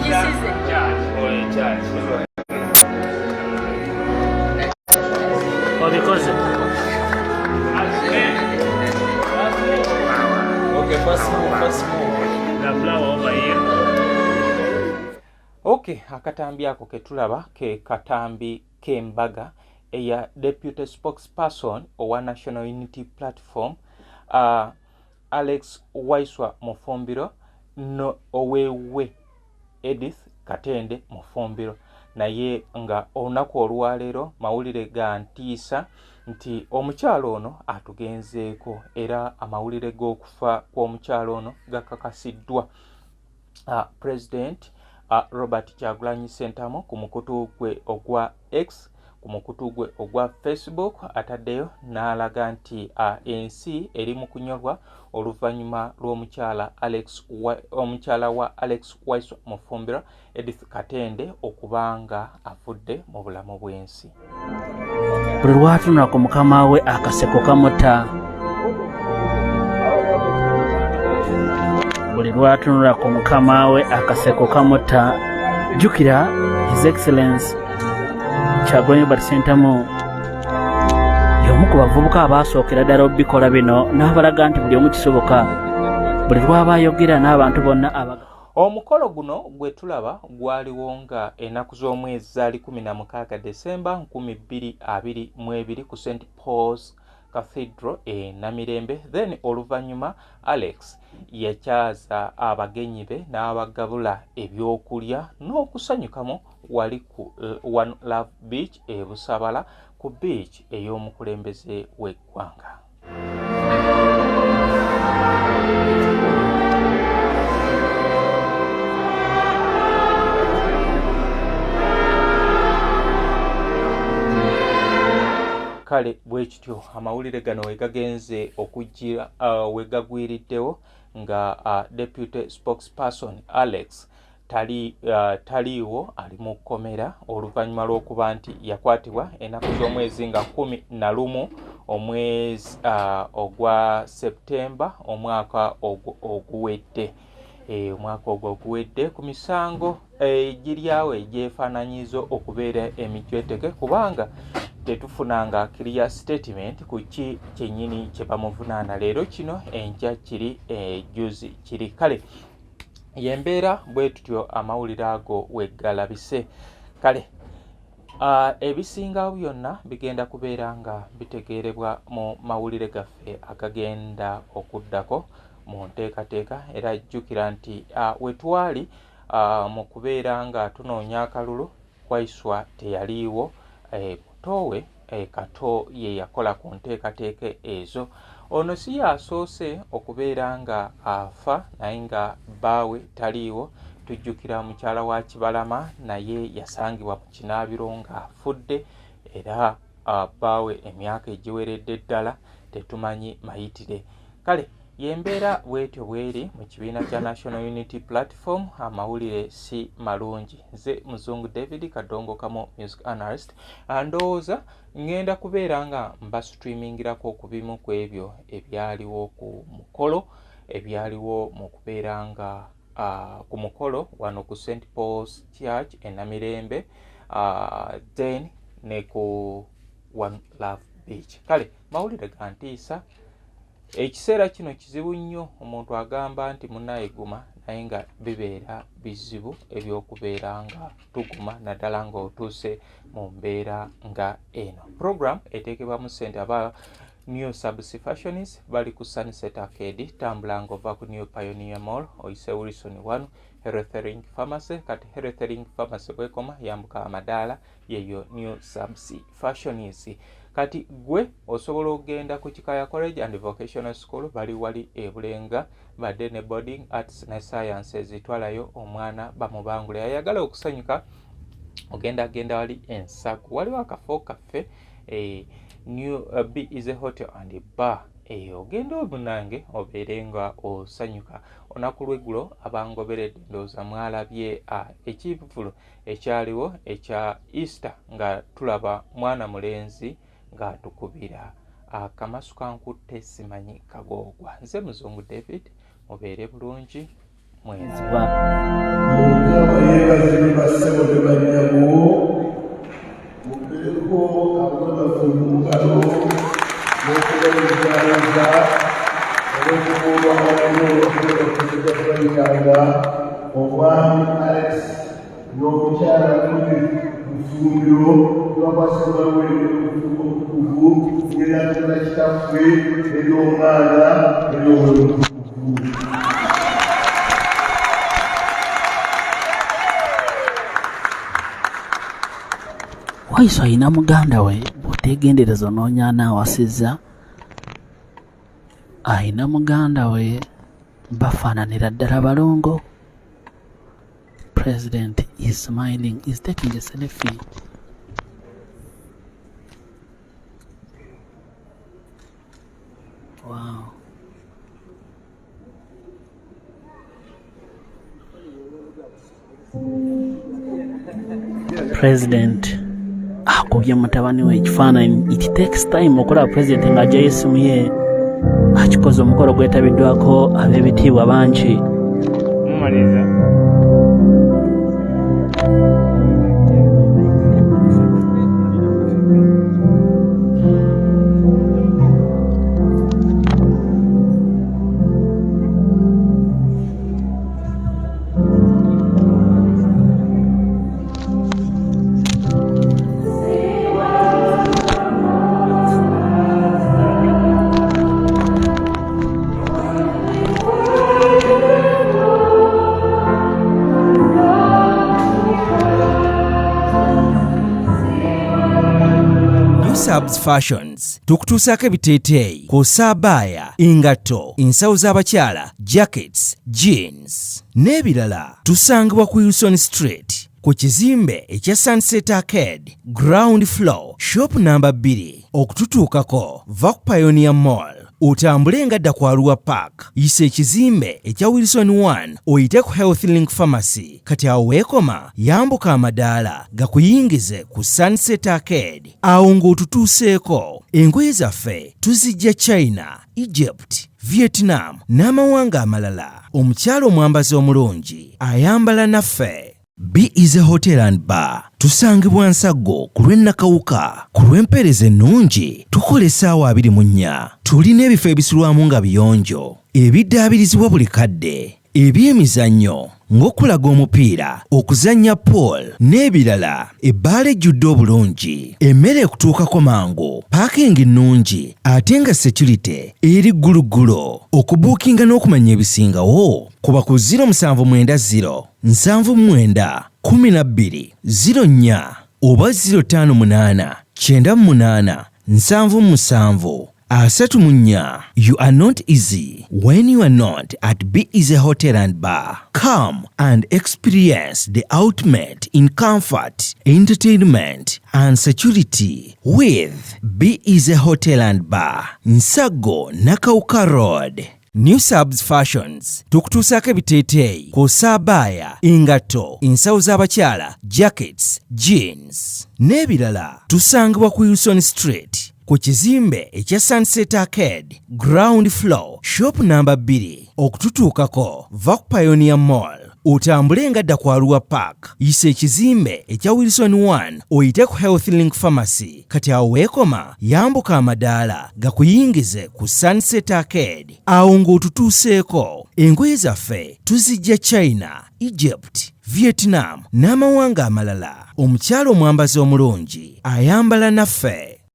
Because okay, first move. The flower over here. Okay, akatambi ako ketulaba ke katambi k'embaga eya Deputy Spokesperson owa National Unity Platform Alex Waiswa Mufumbiro no owewe Edith Katende Mufumbiro naye nga olunaku olwaleero mawulire ga ntiisa nti omukyalo ono atugenzeeko era amawulire g'okufa kw'omukyalo ono gakakasiddwa President Robert Kyagulanyi Ssentamu ku mukutu gwe ogwa X ku mukutu gwe ogwa Facebook ataddeyo n'alaga nti ensi eri mu kunyolwa oluvannyuma lw'omukyala omukyala wa Alex Waiswa Mufumbira Edith Katende okubanga afudde mu bulamu bw'ensi. Buli lwatunula ku mukama we akaseko kamuta. Buli lwatunula ku mukama we akaseko kamuta. Jukira His Excellence Kyagulanyi Robert Ssentamu y'omu ku bavubuka abaasookera ddala obbikola bino n'abalaga nti buli omu kisoboka buli lw'aba ayogera n'abantu bonna omukolo guno gwe tulaba gwaliwo nga ennaku z'omwezi zaali 16 Desemba 2022 ku St. Paul's Cathedral e Namirembe. Then oluvannyuma Alex yakyaza abagenyi be n'abagabula ebyokulya n'okusanyukamu wali ku One Love Beach e Busabala ku beach ey'omukulembeze w'eggwanga. Kale bwekityo amawulire gano wegagenze okujjira wegagwiriddewo nga Deputy Spokesperson Alex taliiwo ali mu kkomera oluvannyuma lw'okuba nti yakwatibwa ennaku z'omwezi nga 11 omwezi ogwa Septemba omwaka oguwedde. Omwaka ogwo oguwedde ku misango egiryawo egyefaananyizo okubeera emijweteke kubanga tetufunanga clear statement ku ki kyennyini kye bamuvunaana. Leero kino enkya kiri juzi kiri. Kale yembeera bwe tutyo amawulire ago weggalabise. Kale ebisingawo byonna bigenda kubeera nga bitegeerebwa mu mawulire gaffe agagenda okuddako mu nteekateeka era jjukira nti wetwali mu kubeera nga tunoonya akalulu Waiswa teyaliiwo. Mutowe Kato ye yakola ku nteekateeka ezo. Ono si yasoose okubeera nga afa naye nga bbaawe taliiwo. Tujjukira mukyala wa Kibalama naye yasangibwa mu kinaabiro ng'afudde era bbaawe emyaka egiweredde ddala tetumanyi mayitire. Kale yembeera bwetyo bweri mu kibiina kya National Unity Platform. Amawulire si malungi. Nze Muzungu David Kadongo Kamo music analyst ndowooza ngenda kubeera nga mbasitrimingirako ku bimu ku ebyo ebyaliwo ku mukolo ebyaliwo mu kubeera nga ku mukolo wano ku St. Paul's Church e Namirembe then ne ku One Love Beach. Kale mawulire ga ntiisa. Ekiseera kino kizibu nnyo omuntu agamba nti munnaayiguma naye nga bibeera bizibu ebyokubeera nga tuguma naddala ng'otuuse mu mbeera nga eno. Program eteekebwamu ssente aba New Subsea Fashions bali ku Sunset Arcade tambula ng'ova ku New Pioneer Mall oyise Wilson 1 Healthering Pharmacy. Kati Healthering Pharmacy bwekoma yambuka amadaala yeyo New Subsea Fashions. Kati gwe osobola okugenda ku Kikaya College and Vocational School bali wali ebulenga badde ne boarding arts ne sciences etwalayo omwana bamubangule ayagala okusanyuka ogenda wali Ensaku waliwo akafo kaffe New B is a hotel and bar ogenda obunange obeere nga osanyuka. Olunaku lw'eggulo abangoberedde ndowooza mwalabye ekivulo ekyaliwo ekya Easter nga tulaba mwana mulenzi ng'atukubira akamasu kankutte simanyi kagoogwa. Nze Muzungu David mubeere bulungi mwenzibwa. abeebaze ne bassebo ne bannyago mubereko abagabava omugalo n'okubaluzaalaza olw'okubuulwa awamu olw'okubakuzigabayitanga omwami Alex n'omukyala Mufumbiro tubakwasembalwere omutukuvu ng'enatula kitaffe ery'omwana ery'omutukuvu. Waiso ayina muganda we bw'otegendereza onoonya anaawasizza. Ayina muganda we bafaananira ddala balongo. President is smiling, is taking a selfie. Wow. President akubye mutabani we ekifaananyi. It takes time okulaba president ng'aggyayo essimu ye. Akikoze omukolo gwetabiddwako ab'ebitiibwa bangi. Subs Fashions tukutuusaako ebiteeteeyi kw'ossa abaya, engatto, ensawo z'abakyala, jackets, jeans n'ebirala. Tusangibwa ku Wilson Street ku kizimbe ekya Sunset Arcade ground floor shop number 2. Okututuukako va ku Pioneer Mall otambule ngadda ku Arua Park, yisa ekizimbe ekya Wilson 1 oyite ku Health Link Pharmacy. Kati awo weekoma yambuka amadaala gakuyingize ku Sunset Arcade. Awo ng'otutuuseeko engoye zaffe tuzijja China, Egypt, Vietnam n'amawanga amalala. Omukyala omwambazi omulungi ayambala naffe. Be Easy Hotel and Bar tusangibwa Nsaggo ku lw'Ennakawuka. Ku lw'empeereza ennungi tukola essaawa 24. Tulina ebifo ebisulwamu nga biyonjo, ebiddaabirizibwa buli kadde, eby'emizannyo ng'okulaga omupiira, okuzannya pool n'ebirala. Ebbaala ejjudde obulungi, emmere ekutuukako mangu, paakingi nnungi ate nga security eri gguluggulo. Okubuukinga n'okumanya ebisingawo kuba ku 0790 79 12 04 oba 058 98 77 34. You are not easy when you are not at Be Easy Hotel and Bar. Come and experience the ultimate in comfort, entertainment and security with Be Easy Hotel and Bar, Nsaggo, Nakawuka Road. New Subs Fashions tukutuusaako ebiteeteeyi kw'ossa abaya, engatto, ensawo z'abakyala, jackets, jeans n'ebirala. Tusangibwa ku Wilson Street ku kizimbe ekya Sunset Arcade ground floor shop number 2. Okututuukako va ku Pioneer Mall otambule ngadda ku Arua Park, yisa ekizimbe ekya Wilson 1 oyite ku Health Link Pharmacy. Kati awo weekoma yambuka amadaala gakuyingize ku Sunset Arcade. Awo ng'otutuuseeko engoye zaffe tuzijja China, Egypt, Vietnam n'amawanga amalala. Omukyala omwambazi omulungi ayambala naffe.